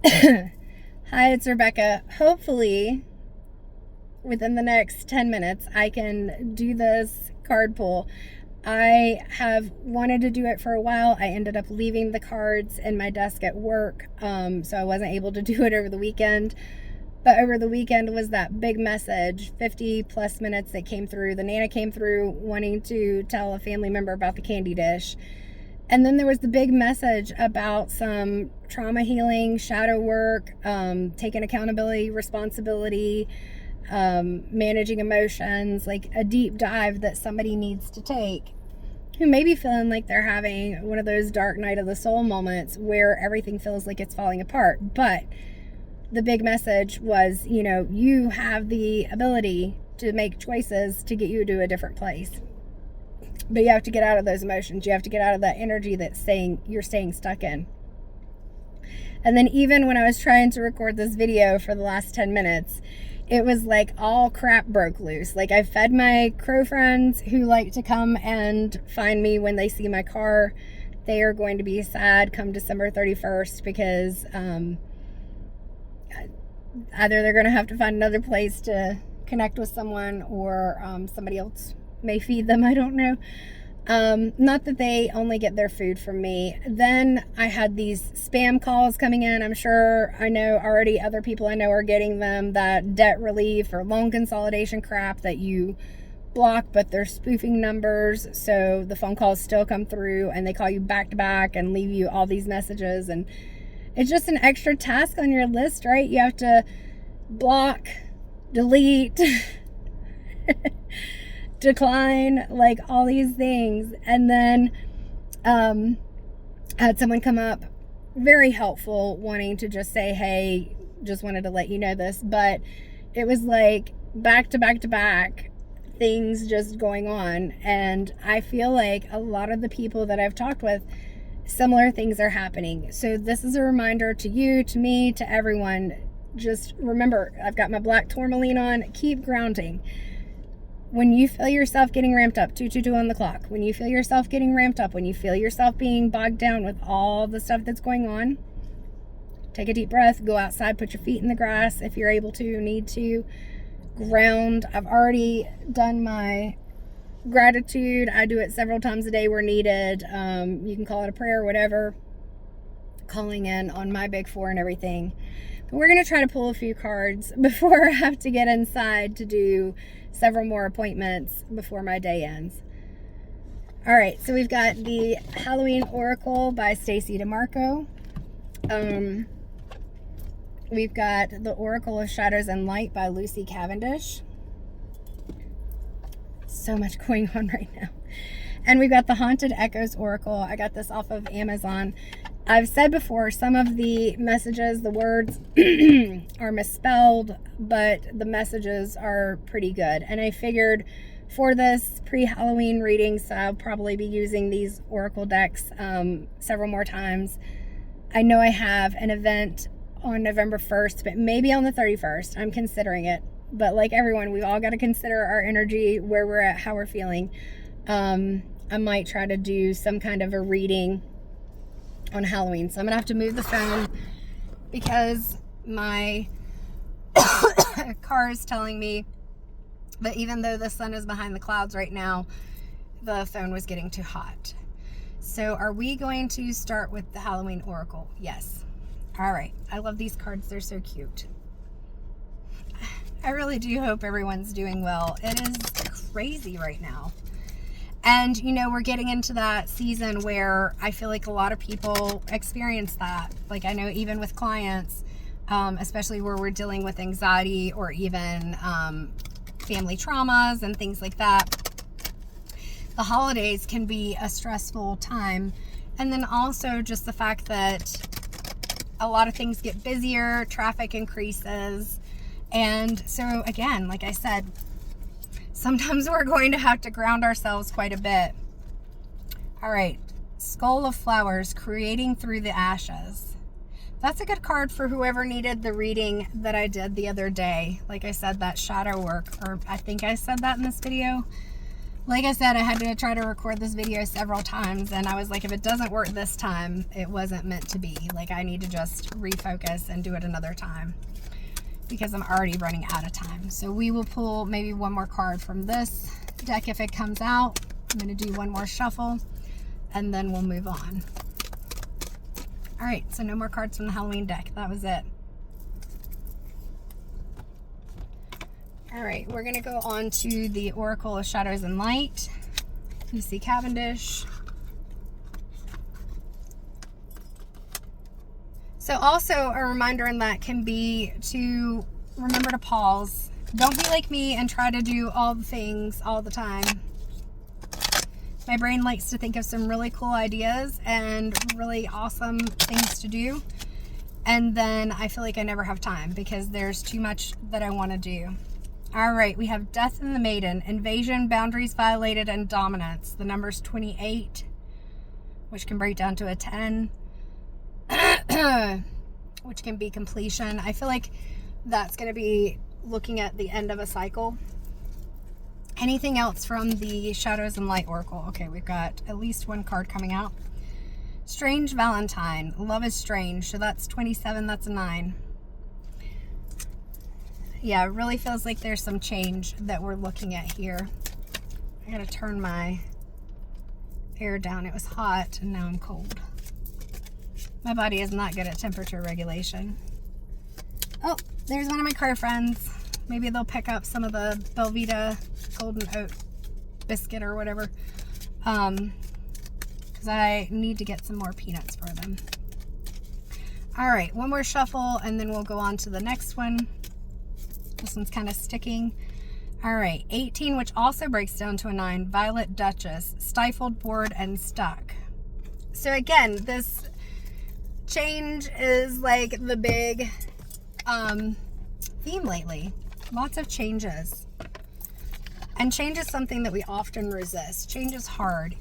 Hi, it's Rebecca. Hopefully, within the next 10 minutes, I can do this card pull. I have wanted to do it for a while. I ended up leaving the cards in my desk at work, so I wasn't able to do it over the weekend. But over the weekend was that big message, 50 plus minutes that came through. The Nana came through wanting to tell a family member about the candy dish. And then there was the big message about some trauma healing, shadow work, taking accountability, responsibility, managing emotions, like a deep dive that somebody needs to take who may be feeling like they're having one of those dark night of the soul moments where everything feels like it's falling apart. But the big message was, you have the ability to make choices to get you to a different place. But you have to get out of those emotions. You have to get out of that energy that's you're staying stuck in. And then even when I was trying to record this video for the last 10 minutes, it was like all crap broke loose. Like I fed my crow friends who like to come and find me when they see my car. They are going to be sad come December 31st because either they're going to have to find another place to connect with someone or somebody else may feed them. I don't know. Not that they only get their food from me. Then I had these spam calls coming in. I'm sure I know already other people I know are getting them, that debt relief or loan consolidation crap that you block, but they're spoofing numbers. So the phone calls still come through and they call you back to back and leave you all these messages. And it's just an extra task on your list, right? You have to block, delete, decline, like all these things. And then I had someone come up very helpful wanting to just say, hey, just wanted to let you know this. But it was like back to back to back things just going on. And I feel like a lot of the people that I've talked with, similar things are happening. So this is a reminder to you, to me, to everyone. Just remember, I've got my black tourmaline on. Keep grounding. When you feel yourself getting ramped up, 222 on the clock, when you feel yourself getting ramped up, when you feel yourself being bogged down with all the stuff that's going on, take a deep breath, go outside, put your feet in the grass if you're able to, need to. Ground. I've already done my gratitude. I do it several times a day where needed. You can call it a prayer, whatever. Calling in on my big four and everything. But we're going to try to pull a few cards before I have to get inside to do several more appointments before my day ends. All right, so we've got the Halloween Oracle by Stacey DeMarco. We've got the Oracle of Shadows and Light by Lucy Cavendish. So much going on right now. And we've got the Haunted Echoes Oracle. I got this off of Amazon. I've said before, some of the messages, the words are misspelled, but the messages are pretty good. And I figured for this pre-Halloween reading, so I'll probably be using these Oracle decks several more times. I know I have an event on November 1st, but maybe on the 31st. I'm considering it. But like everyone, we all got to consider our energy, where we're at, how we're feeling. I might try to do some kind of a reading on Halloween. So I'm gonna have to move the phone because my car is telling me that even though the sun is behind the clouds right now, the phone was getting too hot. So are we going to start with the Halloween Oracle? Yes. All right. I love these cards. They're so cute. I really do hope everyone's doing well. It is crazy right now. And, we're getting into that season where I feel like a lot of people experience that. Like I know even with clients, especially where we're dealing with anxiety or even family traumas and things like that, the holidays can be a stressful time. And then also just the fact that a lot of things get busier, traffic increases. And so again, like I said, sometimes we're going to have to ground ourselves quite a bit. All right, Skull of Flowers, Creating Through the Ashes. That's a good card for whoever needed the reading that I did the other day. Like I said, that shadow work, or I think I said that in this video. Like I said, I had to try to record this video several times, and I was like, if it doesn't work this time, it wasn't meant to be. Like, I need to just refocus and do it another time because I'm already running out of time. So we will pull maybe one more card from this deck if it comes out. I'm going to do one more shuffle, and then we'll move on. All right, so no more cards from the Halloween deck. That was it. All right, we're going to go on to the Oracle of Shadows and Light, Lucy Cavendish. So also a reminder in that can be to remember to pause. Don't be like me and try to do all the things all the time. My brain likes to think of some really cool ideas and really awesome things to do. And then I feel like I never have time because there's too much that I want to do. All right, we have Death in the Maiden, Invasion, Boundaries Violated, and Dominance. The number's 28, which can break down to a 10, which can be completion. I feel like that's going to be looking at the end of a cycle. Anything else from the Shadows and Light Oracle? Okay, we've got at least one card coming out. Strange Valentine, Love is Strange. So that's 27, that's a 9. Yeah, it really feels like there's some change that we're looking at here. I gotta turn my air down. It was hot and now I'm cold. My body is not good at temperature regulation. Oh, there's one of my car friends. Maybe they'll pick up some of the Belvita Golden Oat biscuit or whatever. Because I need to get some more peanuts for them. All right, one more shuffle and then we'll go on to the next one. This one's kind of sticking. All right, 18, which also breaks down to a 9. Violet Duchess, Stifled, Bored, and Stuck. So again, this change is like the big theme lately. Lots of changes. And change is something that we often resist. Change is hard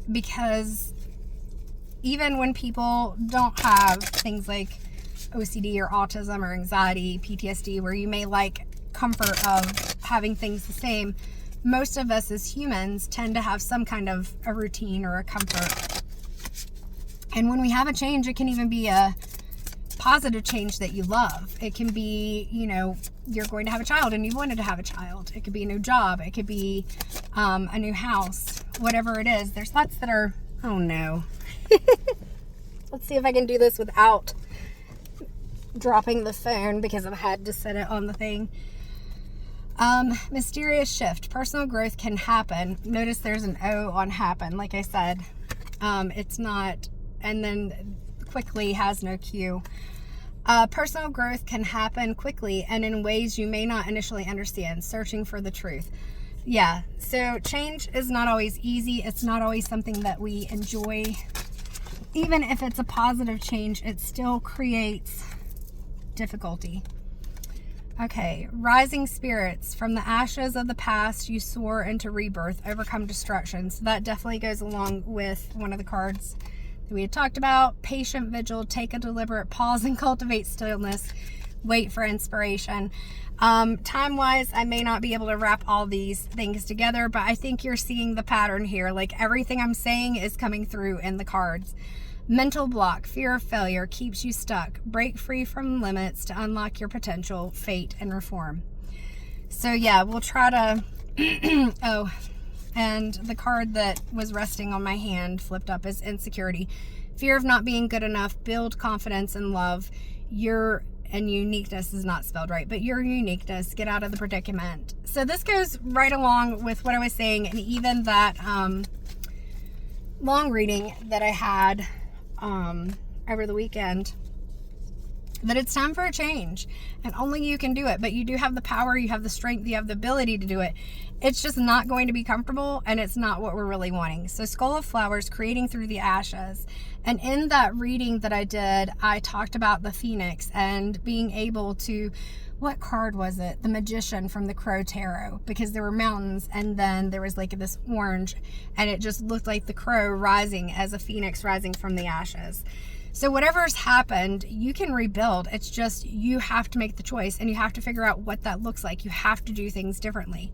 because even when people don't have things like OCD or autism or anxiety, PTSD, where you may like comfort of having things the same, most of us as humans tend to have some kind of a routine or a comfort. And when we have a change, it can even be a positive change that you love. It can be, you know, you're going to have a child and you wanted to have a child. It could be a new job. It could be a new house, whatever it is. There's lots that are, oh no. Let's see if I can do this without dropping the phone because I've had to set it on the thing. Mysterious shift. Personal growth can happen. Notice there's an O on happen. Like I said, it's not, and then quickly has no Q. Personal growth can happen quickly and in ways you may not initially understand. Searching for the truth. Yeah, so change is not always easy. It's not always something that we enjoy. Even if it's a positive change, it still creates difficulty. Okay, rising spirits. From the ashes of the past, you soar into rebirth, overcome destruction. So that definitely goes along with one of the cards that we had talked about. Patient vigil, take a deliberate pause and cultivate stillness. Wait for inspiration. Time-wise, I may not be able to wrap all these things together, but I think you're seeing the pattern here. Like everything I'm saying is coming through in the cards. Mental block, fear of failure keeps you stuck. Break free from limits to unlock your potential, fate, and reform. So yeah, we'll try to, oh, and the card that was resting on my hand flipped up is insecurity. Fear of not being good enough, build confidence and love. And uniqueness is not spelled right, but your uniqueness, get out of the predicament. So this goes right along with what I was saying, and even that long reading that I had over the weekend, that it's time for a change and only you can do it. But you do have the power, you have the strength, you have the ability to do it. It's just not going to be comfortable and it's not what we're really wanting. So Skull of Flowers, creating through the ashes. And in that reading that I did, I talked about the Phoenix and being able to, what card was it? The Magician from the Crow Tarot, because there were mountains and then there was like this orange and it just looked like the crow rising as a phoenix rising from the ashes. So whatever's happened, you can rebuild. It's just you have to make the choice and you have to figure out what that looks like. You have to do things differently.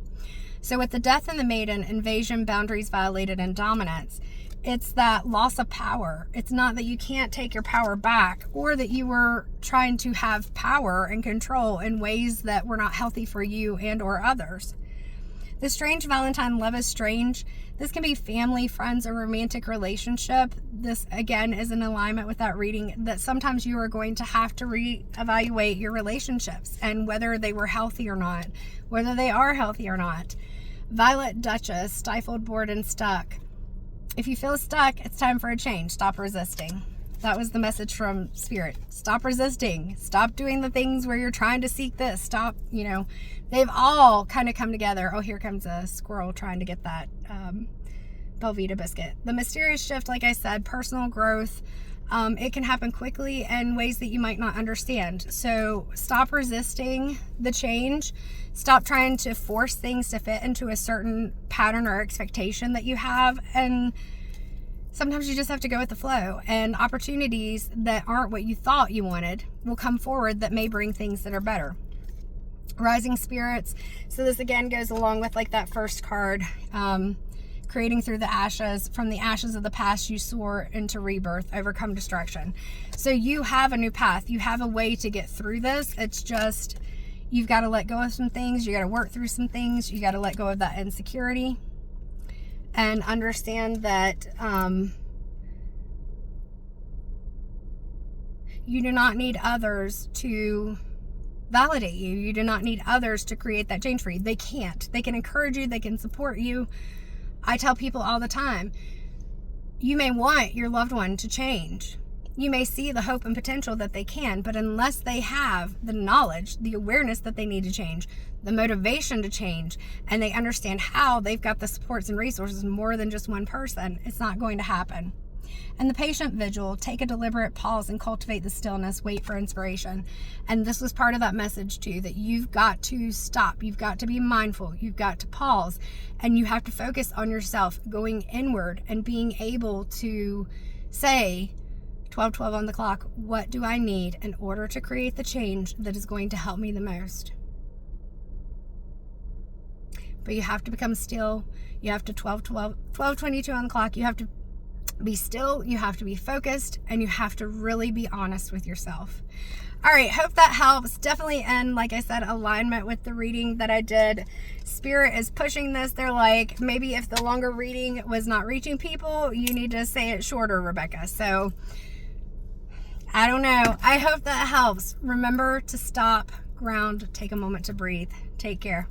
So with the death in the maiden, invasion, boundaries violated, and dominance, it's that loss of power. It's not that you can't take your power back, or that you were trying to have power and control in ways that were not healthy for you and or others. The strange Valentine, love is strange. This can be family, friends, or romantic relationship. This, again, is in alignment with that reading, that sometimes you are going to have to reevaluate your relationships and whether they were healthy or not, whether they are healthy or not. Violet Duchess, stifled, bored, and stuck. If you feel stuck, it's time for a change. Stop resisting. That was the message from Spirit. Stop resisting. Stop doing the things where you're trying to seek this. Stop, they've all kind of come together. Oh, here comes a squirrel trying to get that Belvita biscuit. The mysterious shift, like I said, personal growth. It can happen quickly in ways that you might not understand. So stop resisting the change. Stop trying to force things to fit into a certain pattern or expectation that you have. And sometimes you just have to go with the flow. And opportunities that aren't what you thought you wanted will come forward that may bring things that are better. Rising spirits. So this again goes along with like that first card. Creating through the ashes. From the ashes of the past, you soar into rebirth, overcome destruction. So you have a new path. You have a way to get through this. It's just, you've got to let go of some things. You got to work through some things. You got to let go of that insecurity and understand that you do not need others to validate you. You do not need others to create that change for you. They can't. They can encourage you. They can support you. I tell people all the time, you may want your loved one to change. You may see the hope and potential that they can, but unless they have the knowledge, the awareness that they need to change, the motivation to change, and they understand how they've got the supports and resources more than just one person, it's not going to happen. And the patient vigil, take a deliberate pause and cultivate the stillness, wait for inspiration. And this was part of that message too, that you've got to stop. You've got to be mindful. You've got to pause, and you have to focus on yourself, going inward and being able to say, 12:12 on the clock, what do I need in order to create the change that is going to help me the most? But you have to become still. You have to 12:22 on the clock. You have to be still, you have to be focused, and you have to really be honest with yourself. All right, hope that helps. Definitely in, like I said, alignment with the reading that I did. Spirit is pushing this. They're like, maybe if the longer reading was not reaching people, you need to say it shorter, Rebecca. So I don't know. I hope that helps. Remember to stop, ground, take a moment to breathe. Take care.